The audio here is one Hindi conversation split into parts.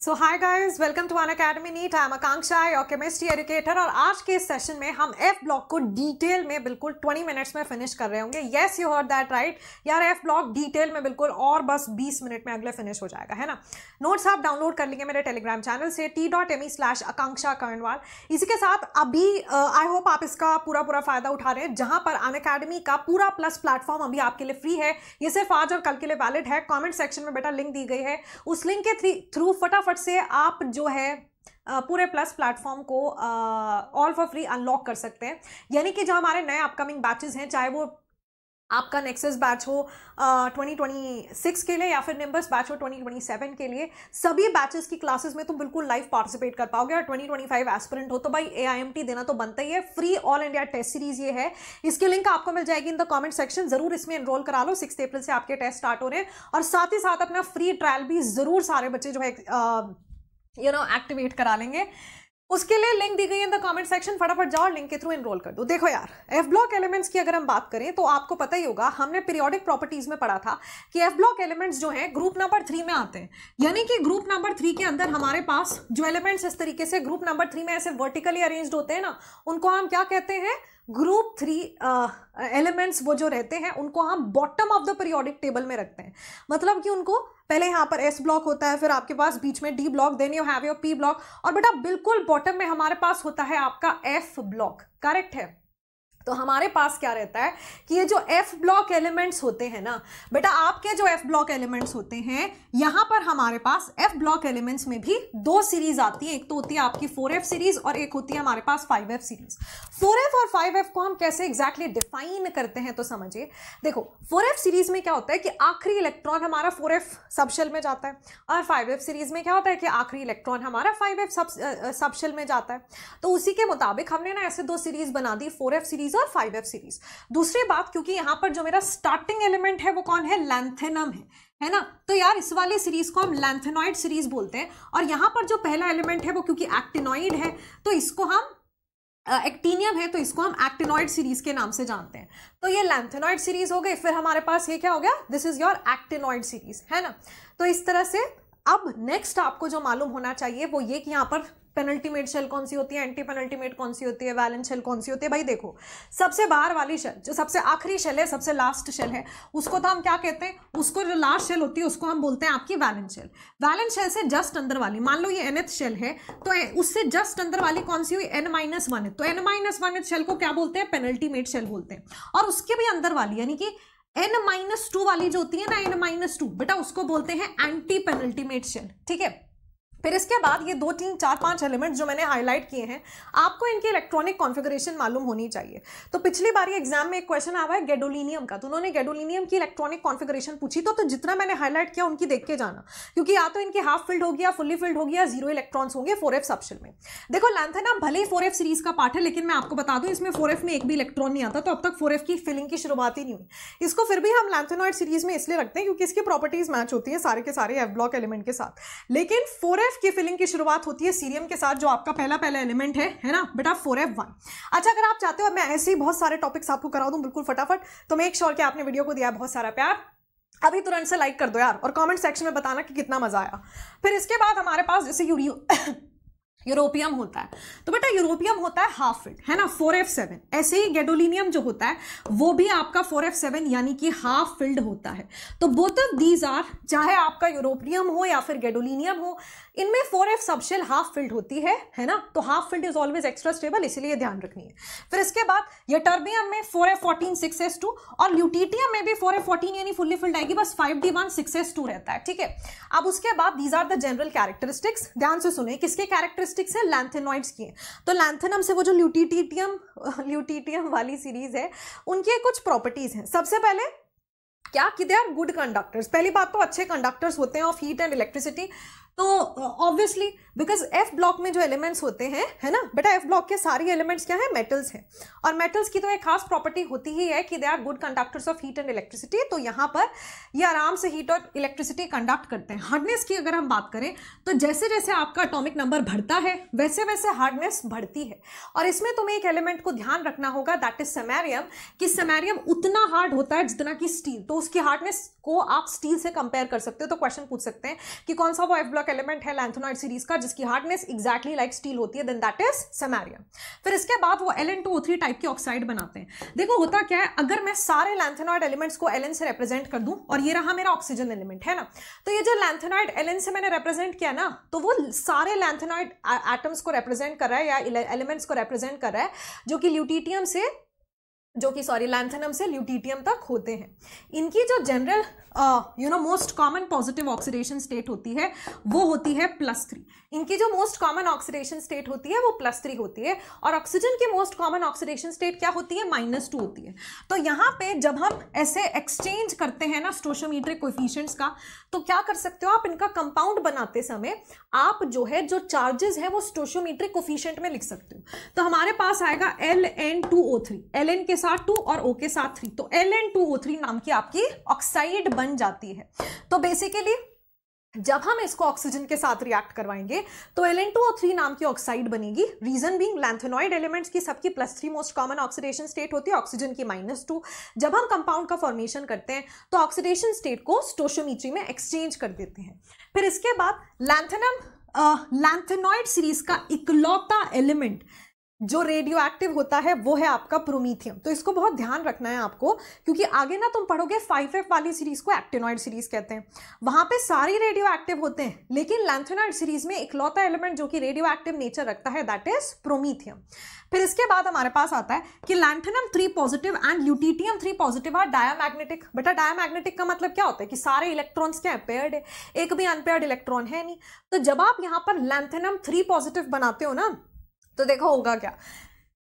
So hi guys, welcome to Unacademy NEET. I am Akanksha, your chemistry educator. और आज के इस सेशन में हम एफ ब्लॉक को डिटेल में बिल्कुल 20 मिनट्स में फिनिश कर रहे होंगे। Yes, you heard that right यार, एफ ब्लॉक डिटेल में बिल्कुल और बस 20 मिनट में अगले फिनिश हो जाएगा, है ना। नोट्स आप डाउनलोड कर लेंगे मेरे टेलीग्राम चैनल से t.me/आकांक्षा कर्णवाल। इसी के साथ अभी आई होप आप इसका पूरा फायदा उठा रहे हैं, जहां पर अनअकैडमी का पूरा प्लस प्लेटफॉर्म अभी आपके लिए फ्री है। ये सिर्फ आज और कल के लिए वैलिड है। कॉमेंट सेक्शन में बेटा लिंक दी गई है, उस लिंक के थ्रू फटाफट से आप जो है पूरे प्लस प्लेटफॉर्म को ऑल फॉर फ्री अनलॉक कर सकते हैं। यानी कि जो हमारे नए अपकमिंग बैचेस हैं, चाहे वो आपका नेक्सस बैच हो 2026 के लिए या फिर निम्बस बैच हो 2027 के लिए, सभी बैचेस की क्लासेस में तुम बिल्कुल लाइव पार्टिसिपेट कर पाओगे। और 2025 एस्पिरेंट हो तो भाई AIMT देना तो बनता ही है। Free all India test series ये है, इसकी लिंक आपको मिल जाएगी इन द कमेंट सेक्शन। जरूर इसमें एनरोल करा लो। 6 अप्रैल से आपके टेस्ट स्टार्ट हो रहे हैं और साथ ही साथ अपना फ्री ट्रायल भी जरूर सारे बच्चे जो है एक्टिवेट करा लेंगे। उसके लिए लिंक दी गई है इन द कमेंट सेक्शन, फटाफट जाओ लिंक के थ्रू एनरोल कर दो। देखो यार, एफ ब्लॉक एलिमेंट्स की अगर हम बात करें तो आपको पता ही होगा, हमने पीरियोडिक प्रॉपर्टीज में पढ़ा था कि एफ ब्लॉक एलिमेंट्स जो हैं ग्रुप नंबर 3 में आते हैं। यानी कि ग्रुप नंबर 3 के अंदर हमारे पास जो एलिमेंट्स इस तरीके से ग्रुप नंबर 3 में ऐसे वर्टिकली अरेंज्ड होते हैं ना, उनको हम क्या कहते हैं? ग्रुप 3 एलिमेंट्स वो जो रहते हैं उनको हम bottom of the periodic table में रखते हैं। मतलब कि उनको पहले यहाँ पर एस ब्लॉक होता है, फिर आपके पास बीच में D block, then you have your P block, और बेटा बिल्कुल बॉटम में हमारे पास होता है आपका एफ ब्लॉक। करेक्ट है। तो हमारे पास क्या रहता है कि ये जो एफ ब्लॉक एलिमेंट्स होते हैं ना बेटा, आपके जो एफ ब्लॉक एलिमेंट्स होते हैं, यहां पर हमारे पास एफ ब्लॉक एलिमेंट्स में भी दो सीरीज आती है। एक तो होती है आपकी 4F सीरीज और एक होती है हमारे पास 5F सीरीज। 4F और 5F को हम कैसे एग्जैक्टली डिफाइन करते हैं तो समझिए। देखो, 4F सीरीज में क्या होता है कि आखिरी इलेक्ट्रॉन हमारा 4F सबशेल में जाता है, और 5F सीरीज में क्या होता है कि आखिरी इलेक्ट्रॉन हमारा 5F सबशेल में जाता है। तो उसी के मुताबिक हमने ना ऐसे दो सीरीज बना दी, 4F सीरीज और 5F सीरीज। दूसरी बात, क्योंकि यहां पर जो मेरा स्टार्टिंग एलिमेंट है वो कौन है? लैंथेनम है ना। तो यार इस वाली सीरीज को हम लैंथेनॉइड सीरीज बोलते हैं। और यहां पर जो पहला एलिमेंट है वो क्योंकि एक्टिनॉइड है तो इसको हम एक्टिनियम है तो इसको हम एक्टिनॉइड सीरीज के नाम से जानते हैं। तो ये लैंथेनॉइड सीरीज हो गई। फिर हमारे पास ये क्या हो गया? This is your actinoid series, है ना। तो इस तरह से अब नेक्स्ट आपको जो मालूम होना चाहिए वो ये कि यहाँ पर पेनल्टीमेट शेल कौन सी होती है, एंटी पेनल्टीमेट कौन सी होती है, वैलेंस शेल कौन सी होती है। भाई देखो, सबसे बाहर वाली शेल जो सबसे आखिरी शेल है, सबसे लास्ट शेल है, उसको तो हम क्या कहते हैं? उसको जो लास्ट शेल होती है उसको हम बोलते हैं आपकी वैलेंस शेल। वैलेंस शेल से जस्ट अंदर वाली, मान लो ये nth शेल है तो उससे जस्ट अंदर वाली कौन सी हुई? n-1। तो n-1 शेल को क्या बोलते हैं? पेनल्टीमेट शेल बोलते हैं। और उसके भी अंदर वाली यानी कि n-2 वाली जो होती है ना, n-2 बेटा, उसको बोलते हैं एंटी पेनल्टीमेट शेल। ठीक है। फिर इसके बाद ये 2, 3, 4, 5 एलिमेंट्स जो मैंने हाईलाइट किए हैं, आपको इनकी इलेक्ट्रॉनिक कॉन्फ़िगरेशन मालूम होनी चाहिए। तो पिछली बार ये एग्जाम में एक क्वेश्चन आया है गैडोलिनियम का, तो उन्होंने गैडोलिनियम की इलेक्ट्रॉनिक कॉन्फ़िगरेशन पूछी। तो जितना मैंने हाईलाइट किया उनकी देख के जाना, क्योंकि या तो इनकी हाफ फिल्ड होगी या फुल्ली फिल्ड होगी या 0 इलेक्ट्रॉन्स होंगे 4F सबशेल में। देखो, लैंथेनम भले ही 4F सीरीज का पार्ट है, लेकिन मैं आपको बता दूं इसमें 4F में एक भी इलेक्ट्रॉन नहीं आता। तो अब तक 4F की फिलिंग की शुरुआत ही नहीं हुई। इसको फिर भी हम लैंथेनॉइड सीरीज में इसलिए रखते हैं क्योंकि इसकी प्रॉपर्टीज मैच होती है सारे के सारे एफ ब्लॉक एलिमेंट के साथ। लेकिन 4F की फिलिंग की शुरुआत होती है सीरियम के साथ, जो आपका पहला एलिमेंट है ना बेटा, 4F1। अच्छा, अगर आप चाहते हो मैं ऐसे ही बहुत सारे टॉपिक्स आपको करा दूं बिल्कुल फटाफट, तो मेक श्योर कि आपने वीडियो को दिया बहुत सारा प्यार। अभी तुरंत से लाइक कर दो यार, और कमेंट सेक्शन में बताना कि कितना मजा आया। फिर इसके बाद हमारे पास जैसे यूरोपियम होता है, तो बेटा यूरोपियम होता है हाफ फिल्ड, है ना, 4F7। ऐसे ही गैडोलिनियम जो होता है वो भी आपका 4F7 यानी कि हाफ फिल्ड होता है। तो बोथ ऑफ दीज आर, चाहे आपका यूरोपियम हो या फिर गैडोलिनियम हो, इनमें 4F सबशेल हाफ फिल्ड होती है ना। तो half filled is always extra stable, इसलिए ध्यान रखनी है। फिर इसके बाद ये टर्बियम में 4F14 6s2 और ल्यूटिटियम में भी 4F14 यानी फुल्ली फिल्ड आएगी, बस 5d1 6s2 रहता है। ठीक है। अब उसके बाद these are the general characteristics. ध्यान से सुने, किसके कैरेक्टरिस्टिक्स है? लैंथेनॉइड्स की। तो लैंथेनम से वो जो ल्यूटिटियम वाली सीरीज है, उनकी कुछ प्रॉपर्टीज हैं। सबसे पहले क्या कि दे आर गुड कंडक्टर्स। पहली बात तो अच्छे कंडक्टर्स होते हैं ऑफ हीट एंड इलेक्ट्रिसिटी। तो ऑब्वियसली बिकॉज एफ ब्लॉक में जो एलिमेंट्स होते हैं, है ना बेटा, एफ ब्लॉक के सारी एलिमेंट्स क्या है? मेटल्स हैं। और मेटल्स की तो एक खास प्रॉपर्टी होती ही है कि they are good conductors of heat and electricity. तो यहाँ पर ये आराम से हीट और इलेक्ट्रिसिटी कंडक्ट करते हैं। हार्डनेस की अगर हम बात करें तो जैसे जैसे आपका एटॉमिक नंबर बढ़ता है वैसे वैसे हार्डनेस बढ़ती है। और इसमें तुम्हें एक एलिमेंट को ध्यान रखना होगा, दैट इज समैरियम, कि समैरियम उतना हार्ड होता है जितना कि स्टील। तो उसकी हार्डनेस को आप स्टील से कंपेयर कर सकते हो। तो क्वेश्चन पूछ सकते हैं कि कौन सा वो एफ ब्लॉक एक एलिमेंट है लैंथेनॉइड सीरीज का जिसकी हार्डनेस एग्जैक्टली लाइक स्टील होती है, देन दैट इज समैरियम। फिर इसके बाद वो Ln2O3 टाइप की ऑक्साइड बनाते हैं। देखो होता क्या है, अगर मैं सारे लैंथेनॉइड एलिमेंट्स को Ln से रिप्रेजेंट कर दूं और ये रहा मेरा ऑक्सीजन एलिमेंट है ना, तो ये जो लैंथेनॉइड Ln से मैंने रिप्रेजेंट किया ना, तो वो सारे लैंथेनॉइड एटम्स को रिप्रेजेंट कर रहा है या एलिमेंट्स को रिप्रेजेंट कर रहा है जो कि लैंथेनम से ल्यूटिटियम तक होते हैं। इनकी जो general most common positive oxidation state होती है वो होती है +3। इनकी जो मोस्ट कॉमन ऑक्सीडेशन स्टेट होती है वो +3 होती है, और ऑक्सीजन की मोस्ट कॉमन ऑक्सीडेशन स्टेट क्या होती है, -2 होती है। तो यहाँ पे जब हम ऐसे एक्सचेंज करते हैं ना स्टोशियोमेट्रिक कोएफिशिएंट्स का, तो क्या कर सकते हो आप, इनका कंपाउंड बनाते समय आप जो चार्जेस है वो स्टोशियोमेट्रिक कोएफिशिएंट में लिख सकते हो। तो हमारे पास आएगा Ln2O3, Ln के साथ 2 और O के साथ 3, तो Ln2O3 नाम की आपकी ऑक्साइड बन जाती है। तो बेसिकली जब हम इसको ऑक्सीजन के साथ रिएक्ट करवाएंगे तो Ln2O3 नाम की ऑक्साइड बनेगी। रीजन बीइंग लैंथेनॉइड एलिमेंट्स की सबकी +3 मोस्ट कॉमन ऑक्सीडेशन स्टेट होती है, ऑक्सीजन की -2। जब हम कंपाउंड का फॉर्मेशन करते हैं तो ऑक्सीडेशन स्टेट को स्टोशियोमेट्री में एक्सचेंज कर देते हैं। फिर इसके बाद लैंथेनॉइड सीरीज का इकलौता एलिमेंट जो रेडियो एक्टिव होता है वो है आपका प्रोमीथियम। तो इसको बहुत ध्यान रखना है आपको, क्योंकि आगे ना तुम पढ़ोगे 5F वाली सीरीज को एक्टिनॉइड सीरीज कहते हैं, वहां पे सारी रेडियो एक्टिव होते हैं, लेकिन लैंथेनॉइड सीरीज में इकलौता एलिमेंट जो कि रेडियो एक्टिव नेचर रखता है दैट इज प्रोमीथियम। फिर इसके बाद हमारे पास आता है कि lanthanum 3 positive and lutetium 3 positive are diamagnetic. बेटा डायामैग्नेटिक का मतलब क्या होता है कि सारे इलेक्ट्रॉन्स क्या है, पेयर्ड है, एक भी अनपेयर्ड इलेक्ट्रॉन है नहीं। तो जब आप यहां पर लैंथेनम 3 पॉजिटिव बनाते हो ना, तो देखो होगा क्या,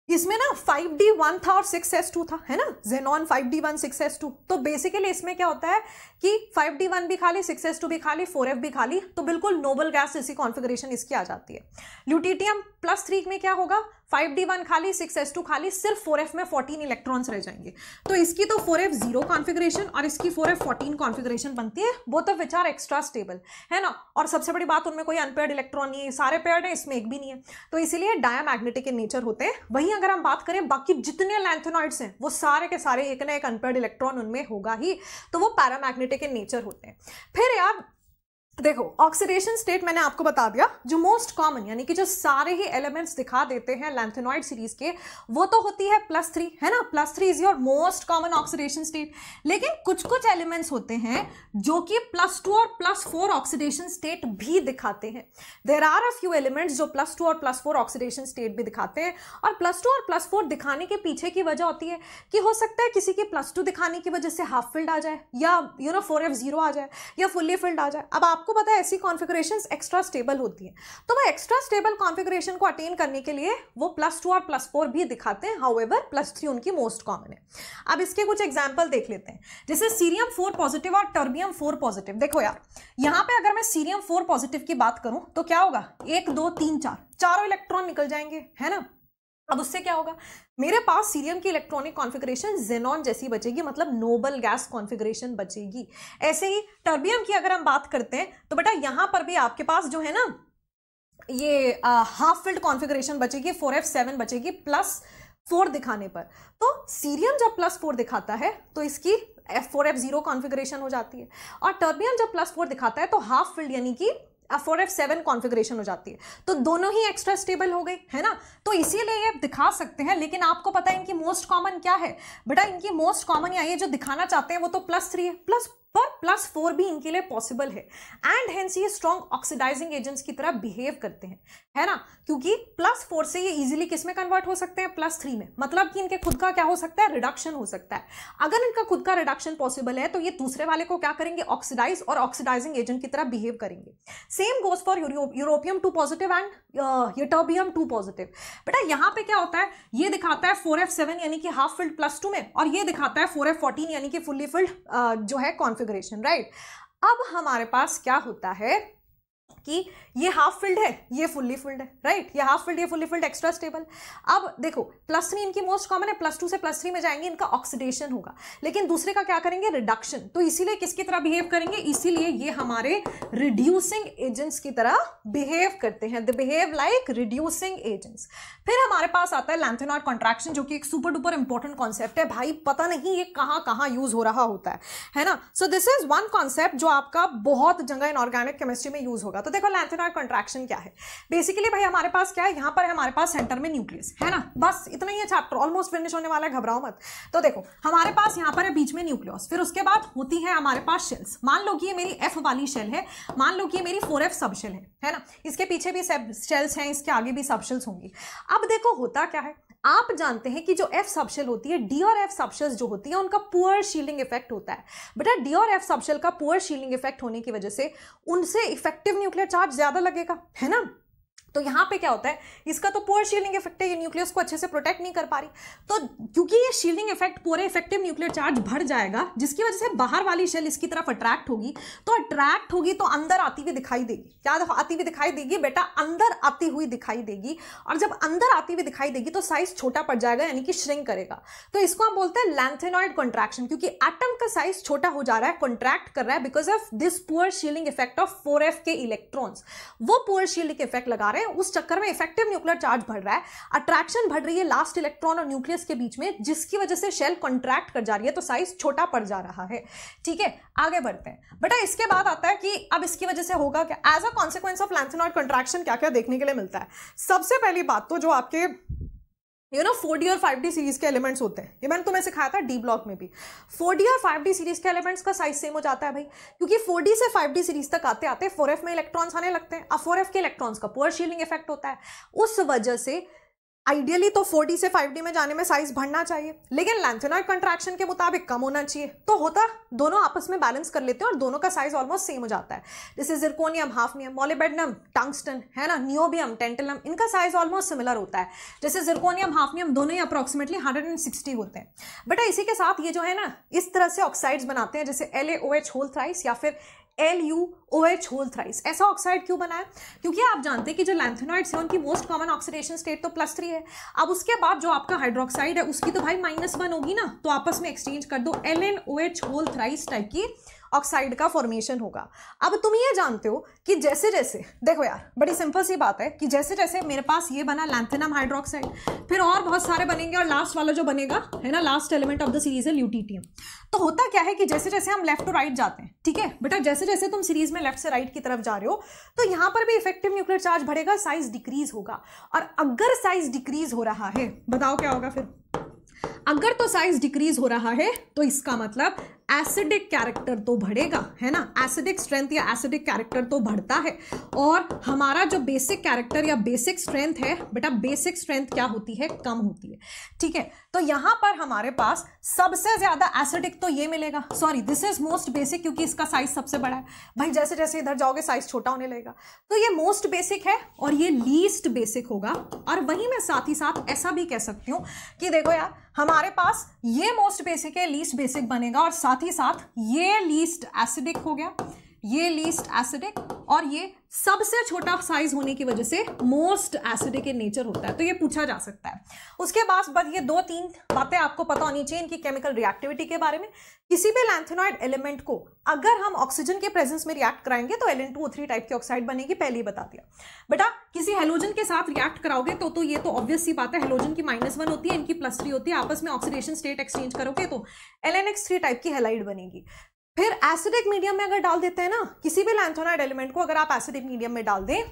इसमें ना 5d1 था और 6s2 था, है ना, जेनॉन 5d1 6s2। तो बेसिकली इसमें क्या होता है कि 5d1 भी खाली, 6s2 भी खाली, 4f भी खाली, तो बिल्कुल नोबल गैस जैसी कॉन्फ़िगरेशन इसकी आ जाती है। ल्यूटिटियम +3 में क्या होगा, 5d1 खाली, 6s2 खाली, सिर्फ 4f में 14 इलेक्ट्रॉन्स रह जाएंगे। तो इसकी तो 4f0 कॉन्फ़िगरेशन और इसकी 4f14 कॉन्फ़िगरेशन बनती है, both of which are extra stable, है ना। और सबसे बड़ी बात, उनमें कोई अनपेयर्ड इलेक्ट्रॉन नहीं है, सारे पेयर्ड है, इसमें एक भी नहीं है, तो इसीलिए डायामैग्नेटिक इन नेचर होते हैं। वहीं अगर हम बात करें बाकी जितने लैंथेनॉइड्स हैं वो सारे के सारे एक ना एक अनपेयर्ड इलेक्ट्रॉन उनमें होगा ही, तो वो पैरामैग्नेटिक इन नेचर होते हैं। फिर यार देखो ऑक्सीडेशन स्टेट मैंने आपको बता दिया, जो मोस्ट कॉमन यानी कि जो सारे ही एलिमेंट्स दिखा देते हैं लैंथेनॉइड सीरीज के, वो तो होती है +3, है ना। +3 is your most common oxidation state. लेकिन कुछ कुछ एलिमेंट्स होते हैं जो कि +2 और +4 ऑक्सीडेशन स्टेट भी दिखाते हैं। There are a few elements जो +2 और +4 ऑक्सीडेशन स्टेट भी दिखाते हैं, और +2 और +4 दिखाने के पीछे की वजह होती है कि हो सकता है किसी की +2 दिखाने की वजह से हाफ फिल्ड आ जाए, या 4f0 आ जाए, या फुल्ली फिल्ड आ जाए। अब आपको पता है ऐसी कॉन्फ़िगरेशंस एक्स्ट्रा स्टेबल होती हैं, तो वो एक्स्ट्रा स्टेबल कॉन्फ़िगरेशन को अटेन करने के लिए वो +2 और +4 भी दिखाते हैं। हाउएवर +3 उनकी मोस्ट कॉमन है। अब इसके कुछ एग्जांपल देख लेते हैं, जैसे सीरियम 4 पॉजिटिव और टर्बियम 4 पॉजिटिव। देखो यार यहां पे अगर मैं सीरियम 4 पॉजिटिव की बात करूं तो क्या होगा, 1 2 3 4 चारों इलेक्ट्रॉन निकल जाएंगे, है ना। अब उससे क्या होगा, मेरे पास सीरियम की इलेक्ट्रॉनिक कॉन्फ़िगरेशन जेनॉन जैसी बचेगी, मतलब नोबल गैस कॉन्फ़िगरेशन बचेगी। ऐसे ही टर्बियम की अगर हम बात करते हैं तो बेटा यहां पर भी आपके पास जो है ना ये हाफ फिल्ड कॉन्फ़िगरेशन बचेगी, 4f7 बचेगी +4 दिखाने पर। तो सीरियम जब +4 दिखाता है तो इसकी 4f0 कॉन्फ़िगरेशन हो जाती है, और टर्बियम जब +4 दिखाता है तो हाफ फिल्ड यानी कि 4f7 कॉन्फ़िगरेशन हो जाती है। तो दोनों ही एक्स्ट्रा स्टेबल हो गई, है ना। तो इसीलिए ये दिखा सकते हैं, लेकिन आपको पता है इनकी मोस्ट कॉमन क्या है बेटा, इनकी मोस्ट कॉमन या ये जो दिखाना चाहते हैं वो तो +3 है, पर +4 भी इनके लिए पॉसिबल है, एंड हेंस ये स्ट्रॉन्ग ऑक्सीडाइजिंग एजेंट्स की तरह बिहेव करते हैं, है ना, क्योंकि +4 से ये इजीली किस में कन्वर्ट हो सकते हैं, +3 में। मतलब कि इनके खुद का क्या हो सकता है, रिडक्शन हो सकता है। अगर इनका खुद का रिडक्शन पॉसिबल है तो ये दूसरे वाले को क्या करेंगे, ऑक्सीडाइज और ऑक्सीडाइजिंग एजेंट की तरह बिहेव करेंगे। Same goes for europium 2 positive and terbium 2 positive. बेटा यहाँ पे क्या होता है, ये दिखाता है 4f7 यानी कि हाफ फिल्ड +2 में, और ये दिखाता है 4f14 यानी कि फुल्ली फिल्ड जो है कॉन्फ़िगरेशन, राइट। अब हमारे पास क्या होता है कि ये हाफ फिल्ड है, ये फुल्ली फिल्ड है, राइट। ये हाफ फिल्ड, ये फुल्ली फिल्ड, एक्स्ट्रा स्टेबल। अब देखो +3 इनकी मोस्ट कॉमन है, +2 से +3 में जाएंगे, इनका ऑक्सीडेशन होगा, लेकिन दूसरे का क्या करेंगे, रिडक्शन। तो इसीलिए किसकी तरह बिहेव करेंगे, इसीलिए ये हमारे रिड्यूसिंग एजेंट्स की तरह बिहेव करते हैं, they behave like reducing agents. फिर हमारे पास आता है लैंथेनॉइड कॉन्ट्रैक्शन, जो कि एक सुपर डुपर इंपॉर्टेंट कॉन्सेप्ट है भाई, पता नहीं ये कहाँ यूज हो रहा होता है ना। So this is one concept जो आपका बहुत जगह इनऑर्गेनिक केमिस्ट्री में यूज होगा। होगा। तो देखो लैंथेनॉइड कॉन्ट्रैक्शन क्या है, बेसिकली भाई हमारे पास क्या है, यहाँ पर है हमारे पास सेंटर में न्यूक्लियस है ना, बस इतना ही है चैप्टर, ऑलमोस्ट फिनिश होने वाला है, घबराओ मत। तो देखो हमारे पास यहाँ पर है बीच में न्यूक्लियस, फिर उसके बाद होती है हमारे पास शेल्स। मान लो कि ये मेरी एफ वाली शेल है, मान लो कि ये मेरी 4f सब शेल है ना, इसके पीछे भी शेल्स हैं, इसके आगे भी सब शेल्स होंगी। अब देखो होता क्या है, आप जानते हैं कि जो एफ सबशेल होती है, डी और एफ सबशेल्स जो होती है उनका पुअर शील्डिंग इफेक्ट होता है। बेटा डी और एफ सबशेल का पुअर शील्डिंग इफेक्ट होने की वजह से उनसे इफेक्टिव न्यूक्लियर चार्ज ज्यादा लगेगा, है ना। तो यहाँ पे क्या होता है, इसका तो पुअर शील्डिंग इफेक्ट है, ये न्यूक्लियस को अच्छे से प्रोटेक्ट नहीं कर पा रही, तो क्योंकि ये शील्डिंग इफेक्ट पूरे इफेक्टिव न्यूक्लियर चार्ज बढ़ जाएगा, जिसकी वजह से बाहर वाली शेल इसकी तरफ अट्रैक्ट होगी, तो अंदर आती हुई दिखाई देगी। क्या आती हुई दिखाई देगी बेटा, अंदर आती हुई दिखाई देगी, और जब अंदर आती हुई दिखाई देगी तो साइज छोटा पड़ जाएगा, यानी कि श्रिंक करेगा। तो इसको हम बोलते हैं लैंथेनॉइड कॉन्ट्रैक्शन, क्योंकि एटम का साइज छोटा हो जा रहा है, कॉन्ट्रैक्ट कर रहा है because of this poor shielding effect of 4f के इलेक्ट्रॉन्स। वो पुअर शील्डिंग इफेक्ट लगा रहे हैं, उस चक्कर में इफेक्टिव न्यूक्लियर चार्ज बढ़ रहा है, अट्रैक्शन बढ़ रही है लास्ट इलेक्ट्रॉन और न्यूक्लियस के बीच में, जिसकी वजह से शेल कॉन्ट्रैक्ट कर जा रही है, तो साइज छोटा पड़ जा रहा है। ठीक है, आगे बढ़ते हैं बेटा। इसके बाद आता है कि अब इसकी वजह से होगा क्या, as a consequence of lanthanoid contraction क्या क्या देखने के लिए मिलता है। सबसे पहली बात तो जो आपके 4D और 5D सीरीज के एलिमेंट्स होते हैं, ये मैंने तुम्हें सिखाया था डी ब्लॉक में भी। 4D और 5D सीरीज के एलिमेंट्स का साइज सेम हो जाता है भाई, क्योंकि 4D से 5D सीरीज तक आते आते 4f में इलेक्ट्रॉन्स आने लगते हैं। अब 4f के इलेक्ट्रॉन्स का पुअर शील्डिंग इफेक्ट होता है, उस वजह से आइडियली तो 4D से 5D में जाने में साइज बढ़ना चाहिए, लेकिन लैंथेनॉइड कॉन्ट्रैक्शन के मुताबिक कम होना चाहिए। तो होता दोनों आपस में बैलेंस कर लेते हैं और दोनों का साइज ऑलमोस्ट सेम हो जाता है। जैसे जिरकोनियम, हाफनियम, मॉलिब्डेनम, टंगस्टन, है ना, नियोबियम, टेंटलम, इनका साइज ऑलमोस्ट सिमिलर होता है। जैसे जिरकोनियम, हाफनियम दोनों ही अप्रोक्सीमेटली 160 होते हैं। बेटा इसी के साथ ये जो है ना, इस तरह से ऑक्साइड्स बनाते हैं, जैसे LaOH होल थ्राइस या फिर LuOH होल थ्राइस। ऐसा ऑक्साइड क्यों बना है, क्योंकि आप जानते हैं कि जो लैंथेनॉइड्स हैं उनकी मोस्ट कॉमन ऑक्सीडेशन स्टेट तो +3 है। अब उसके बाद जो आपका हाइड्रोक्साइड है उसकी तो भाई -1 होगी ना, तो आपस में एक्सचेंज कर दो, LnOH होल थ्राइस टाइप की ऑक्साइड का फॉर्मेशन होगा। अब तुम ये जानते हो कि जैसे जैसे, देखो यार बड़ी सिंपल सी बात है कि जैसे जैसे मेरे पास ये बना लैंथेनम हाइड्रोक्साइड, फिर और बहुत सारे बनेंगे, और लास्ट वाला जो बनेगा है ना, last element of the series है ल्यूटिटियम। तो होता क्या है कि जैसे जैसे हम लेफ्ट टू राइट जाते हैं, ठीक है बेटा, जैसे जैसे तुम सीरीज में लेफ्ट से राइट की तरफ जा रहे हो, तो यहां पर भी इफेक्टिव न्यूक्लियर चार्ज बढ़ेगा, साइज डिक्रीज होगा। और अगर साइज डिक्रीज हो रहा है, बताओ क्या होगा फिर, अगर तो साइज डिक्रीज हो रहा है तो इसका मतलब एसिडिक कैरेक्टर तो बढ़ेगा, है ना, एसिडिक स्ट्रेंथ या एसिडिक कैरेक्टर तो बढ़ता है। और हमारा जो बेसिक कैरेक्टर या बेसिक स्ट्रेंथ है बेटा, बेसिक स्ट्रेंथ क्या होती है, कम होती है। ठीक है, तो यहां पर हमारे पास सबसे ज्यादा एसिडिक तो ये मिलेगा, sorry this is most basic, क्योंकि इसका साइज सबसे बड़ा है भाई। जैसे जैसे इधर जाओगे साइज छोटा होने लगेगा, तो ये मोस्ट बेसिक है और ये लीस्ट बेसिक होगा। और वहीं मैं साथ ही साथ ऐसा भी कह सकती हूं कि देखो यार, हमारे पास ये मोस्ट बेसिक है, लीस्ट बेसिक बनेगा, और साथ ही साथ ये लीस्ट एसिडिक हो गया, ये लीस्ट एसिडिक, और ये सबसे छोटा साइज होने की वजह से मोस्ट एसिडिक इन नेचर होता है। तो ये पूछा जा सकता है। उसके बाद बस ये 2-3 बातें आपको पता होनी चाहिए इनकी केमिकल रिएक्टिविटी के बारे में। किसी भी लैंथेनॉइड एलिमेंट को अगर हम ऑक्सीजन के प्रेजेंस में रिएक्ट कराएंगे तो Ln2O3 टाइप की ऑक्साइड बनेगी, पहले ही बता दिया। बेटा किसी हेलोजन के साथ रिएक्ट कराओगे तो ये तो ऑब्वियस सी बात है, हेलोजन की -1 होती है, इनकी +3 होती है, आपस में ऑक्सीडेशन स्टेट एक्सचेंज करोगे तो LnX3 टाइप की हैलाइड बनेगी। फिर एसिडिक मीडियम में अगर डाल देते हैं ना, किसी भी लैंथेनॉइड एलिमेंट को अगर आप एसिडिक मीडियम में डाल दें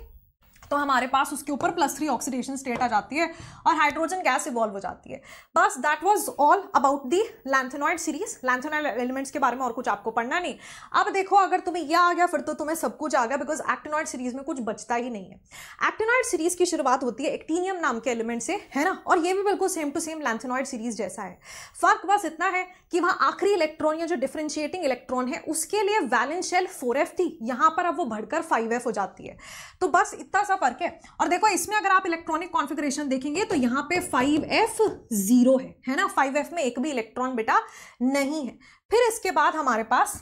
तो हमारे पास उसके ऊपर +3 ऑक्सीडेशन स्टेट आ जाती है और हाइड्रोजन गैस इवॉल्व हो जाती है। बस that was all about the lanthanoid series. Lanthanoid elements के बारे में और कुछ आपको पढ़ना नहीं। अब देखो, अगर तुम्हें यह आ गया फिर तो तुम्हें सब कुछ आ गया, बिकॉज एक्टिनॉइड सीरीज में कुछ बचता ही नहीं है। एक्टिनॉइड सीरीज की शुरुआत होती है एक्टिनियम नाम के एलिमेंट से, है ना, और ये भी बिल्कुल same to same lanthanoid series जैसा है। फर्क बस इतना है कि वहां आखिरी इलेक्ट्रॉन या जो डिफरेंशिएटिंग इलेक्ट्रॉन है उसके लिए वैलेंस शेल 4f थी, यहां पर अब वो बढ़कर 5f हो जाती है। तो बस इतना सा फर्क है। और देखो इसमें अगर आप इलेक्ट्रॉनिक कॉन्फ़िगरेशन देखेंगे तो यहां पे 5f0 है ना, 5f में एक भी इलेक्ट्रॉन बेटा नहीं है। फिर इसके बाद हमारे पास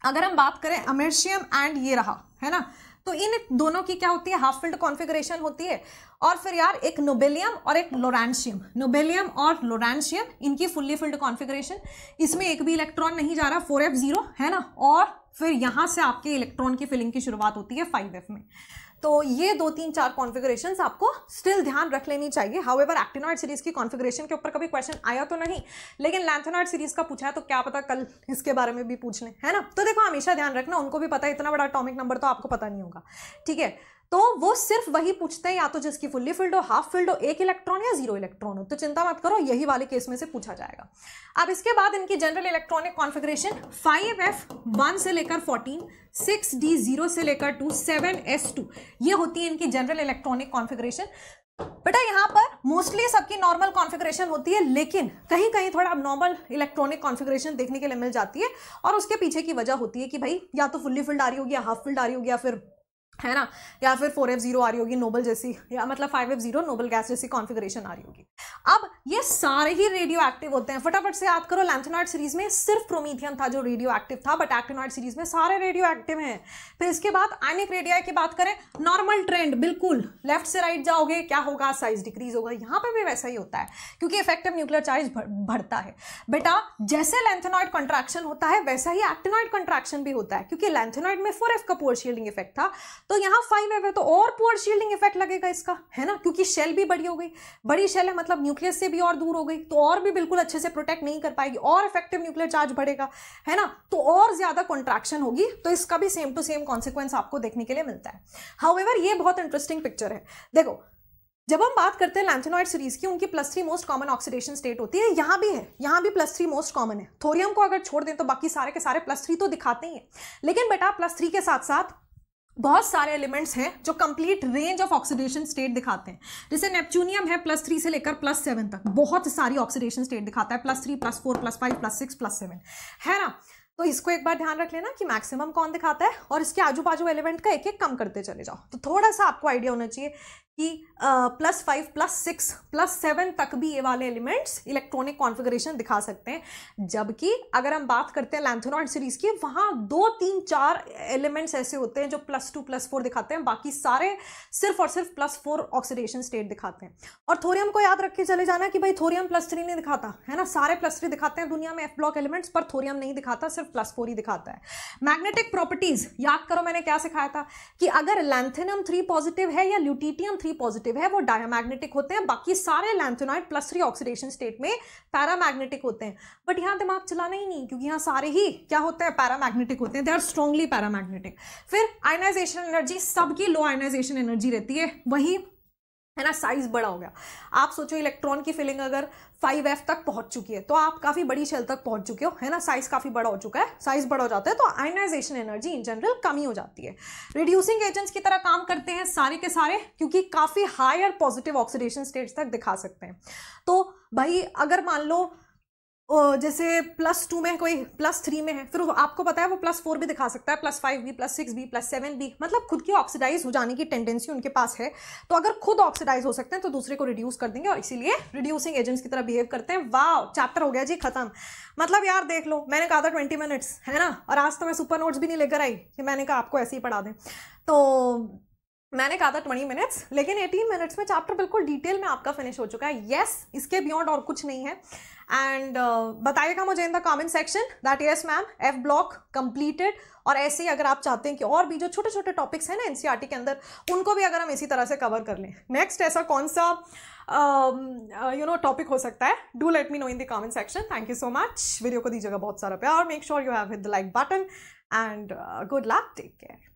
अगर हम बात करें अमेरिशियम एंड ये रहा, है ना, तो इन दोनों की क्या होती है, हाफ फिल्ड कॉन्फ़िगरेशन होती है। और फिर यार एक नोबेलियम और एक लोरेंशियम, नोबेलियम और लोरेंशियम इनकी फुल्ली फिल्ड कॉन्फ़िगरेशन, इसमें एक भी इलेक्ट्रॉन नहीं जा रहा, 4f0 है ना, और फिर यहां से आपके इलेक्ट्रॉन की फिलिंग की शुरुआत होती है 5f में। तो ये 2 3 4 कॉन्फ़िगरेशंस आपको स्टिल ध्यान रख लेनी चाहिए। हाउएवर एक्टिनॉइड सीरीज की कॉन्फ़िगरेशन के ऊपर कभी क्वेश्चन आया तो नहीं, लेकिन लैंथेनॉइड सीरीज का पूछा है तो क्या पता कल इसके बारे में भी पूछ लें, है ना। तो देखो हमेशा ध्यान रखना, उनको भी पता है, इतना बड़ा एटॉमिक नंबर तो आपको पता नहीं होगा, ठीक है। तो वो सिर्फ वही पूछते हैं या तो जिसकी फुल्ली फिल्ड हो, हाफ फिल्ड हो, 1 इलेक्ट्रॉन या 0 इलेक्ट्रॉन हो। तो चिंता मत करो, यही वाले केस में से पूछा जाएगा। अब इसके बाद इनकी जनरल इलेक्ट्रॉनिक कॉन्फ़िगरेशन 5f1 से लेकर 14, 6d0 से लेकर 2, 7s2, ये होती है इनकी जनरल इलेक्ट्रॉनिक कॉन्फ़िगरेशन। बेटा यहाँ पर मोस्टली सबकी नॉर्मल कॉन्फ़िगरेशन होती है, लेकिन कहीं कहीं थोड़ा अबनॉर्मल इलेक्ट्रॉनिक कॉन्फ़िगरेशन देखने के लिए मिल जाती है, और उसके पीछे की वजह होती है कि भाई या तो फुल्ली फिल्ड आ रही होगी या हाफ फिल्ड आ रही होगी, या फिर, है ना, या फिर 4f0 आ रही होगी नोबल जैसी, या मतलब 5f0 नोबल गैस जैसी कॉन्फ़िगरेशन आ रही होगी। अब ये सारे ही रेडियो एक्टिव होते हैं। फटाफट से याद करो, लैंथेनॉइड सीरीज में सिर्फ प्रोमीथियम था जो रेडियो एक्टिव था, बट एक्टिनॉइड सीरीज में सारे रेडियो एक्टिव हैं। फिर इसके बाद आयनिक रेडियाई की बात करें, नॉर्मल ट्रेंड बिल्कुल लेफ्ट से राइट जाओगे क्या होगा, साइज डिक्रीज होगा। यहाँ पे भी वैसा ही होता है क्योंकि इफेक्टिव न्यूक्लियर चार्ज बढ़ता है। बेटा जैसे लैंथेनॉइड कंट्रैक्शन होता है वैसा ही एक्टिनॉइड कंट्रैक्शन भी होता है, क्योंकि लैंथेनॉइड में 4f का पुअर शील्डिंग इफेक्ट था, तो यहाँ 5f है तो और पुअर शील्डिंग इफेक्ट लगेगा इसका, है ना, क्योंकि शेल भी बड़ी हो गई, बड़ी शेल है मतलब न्यूक्लियस से भी और दूर हो गई, तो और भी बिल्कुल अच्छे से प्रोटेक्ट नहीं कर पाएगी, और इफेक्टिव न्यूक्लियर चार्ज बढ़ेगा, है ना, तो और ज्यादा कॉन्ट्रैक्शन होगी। तो इसका भी सेम टू सेम कॉन्सिक्वेंस आपको देखने के लिए मिलता है। हाउएवर ये बहुत इंटरेस्टिंग पिक्चर है। देखो जब हम बात करते हैं लैंथेनॉइड सीरीज की, उनकी +3 मोस्ट कॉमन ऑक्सीडेशन स्टेट होती है, यहाँ भी है, यहाँ भी +3 मोस्ट कॉमन है। थोरियम को अगर छोड़ दें तो बाकी सारे के सारे +3 तो दिखाते ही हैं, लेकिन बेटा +3 के साथ साथ बहुत सारे एलिमेंट्स हैं जो complete range of oxidation state दिखाते हैं। जैसे नेपच्यूनियम है +3 से लेकर +7 तक, बहुत सारी ऑक्सीडेशन स्टेट दिखाता है, +3, +4, +5, +6, +7, है ना। तो इसको एक बार ध्यान रख लेना कि मैक्सिमम कौन दिखाता है, और इसके आजू बाजू एलिमेंट का एक एक कम करते चले जाओ, तो थोड़ा सा आपको आइडिया होना चाहिए कि +5, +6, +7 तक भी ये वाले एलिमेंट्स इलेक्ट्रॉनिक कॉन्फ़िगरेशन दिखा सकते हैं। जबकि अगर हम बात करते हैं लैंथेनॉइड सीरीज की, वहाँ 2, 3, 4 एलिमेंट्स ऐसे होते हैं जो +2, +4 दिखाते हैं, बाकी सारे सिर्फ और सिर्फ +4 ऑक्सीडेशन स्टेट दिखाते हैं। और थोरियम को याद रख के चले जाना कि भाई थोरियम +3 नहीं दिखाता, है ना, सारे +3 दिखाते हैं दुनिया में F ब्लॉक एलिमेंट्स, पर थोरियम नहीं दिखाता, सिर्फ +4 ही दिखाता है। मैग्नेटिक प्रॉपर्टीज याद करो, मैंने क्या सिखाया था कि अगर लैंथेनम 3 पॉजिटिव है या ल्यूटिटियम 3 पॉजिटिव है, वो डायमैग्नेटिक होते हैं, बाकी सारे लैंथेनॉइड +3 ऑक्सीडेशन स्टेट में पैरामैग्नेटिक होते हैं। बट यहाँ दिमाग चलाना ही नहीं, क्योंकि यहाँ सारे ही क्या होते हैं, पैरामैग्नेटिक होते हैं, दे आर स्ट्रांगली पैरामैग्नेटिक। फिर आयनाइजेशन एनर्जी, सबकी लो आयनाइजेशन एनर्जी रहती है, वही है ना, साइज बड़ा हो गया। आप सोचो इलेक्ट्रॉन की फिलिंग अगर 5f तक पहुंच चुकी है तो आप काफी बड़ी शेल तक पहुंच चुके हो, है ना, साइज काफी बड़ा हो चुका है, साइज बड़ा हो जाता है तो आयनाइजेशन एनर्जी इन जनरल कमी हो जाती है। रिड्यूसिंग एजेंट्स की तरह काम करते हैं सारे के सारे, क्योंकि काफी हायर पॉजिटिव ऑक्सीडेशन स्टेट्स तक दिखा सकते हैं। तो भाई अगर मान लो जैसे +2 में कोई +3 में है, फिर आपको पता है वो +4 भी दिखा सकता है, +5 भी, +6 भी, +7 भी, मतलब खुद की ऑक्सीडाइज हो जाने की टेंडेंसी उनके पास है। तो अगर खुद ऑक्सीडाइज हो सकते हैं तो दूसरे को रिड्यूस कर देंगे, और इसीलिए रिड्यूसिंग एजेंट्स की तरह बिहेव करते हैं। वाह, चैप्टर हो गया जी खत्म। मतलब यार देख लो, मैंने कहा था 20 मिनट्स, है ना, और आज तो मैं सुपर नोट्स भी नहीं लेकर आई कि मैंने कहा आपको ऐसे ही पढ़ा दें। तो मैंने कहा था 20 मिनट्स, लेकिन 18 मिनट्स में चैप्टर बिल्कुल डिटेल में आपका फिनिश हो चुका है। यस, इसके बियॉन्ड और कुछ नहीं है। एंड बताइएगा मुझे इन the comment section that yes ma'am F block completed. और ऐसे ही अगर आप चाहते हैं कि और भी जो छोटे छोटे टॉपिक्स हैं ना NCERT के अंदर, उनको भी अगर हम इसी तरह से कवर कर लें, नेक्स्ट ऐसा कौन सा टॉपिक हो सकता है, do let me know in the comment section. Thank you so much. Video को दीजिएगा बहुत सारा प्यार, make sure you have hit the like button, and good luck, take care.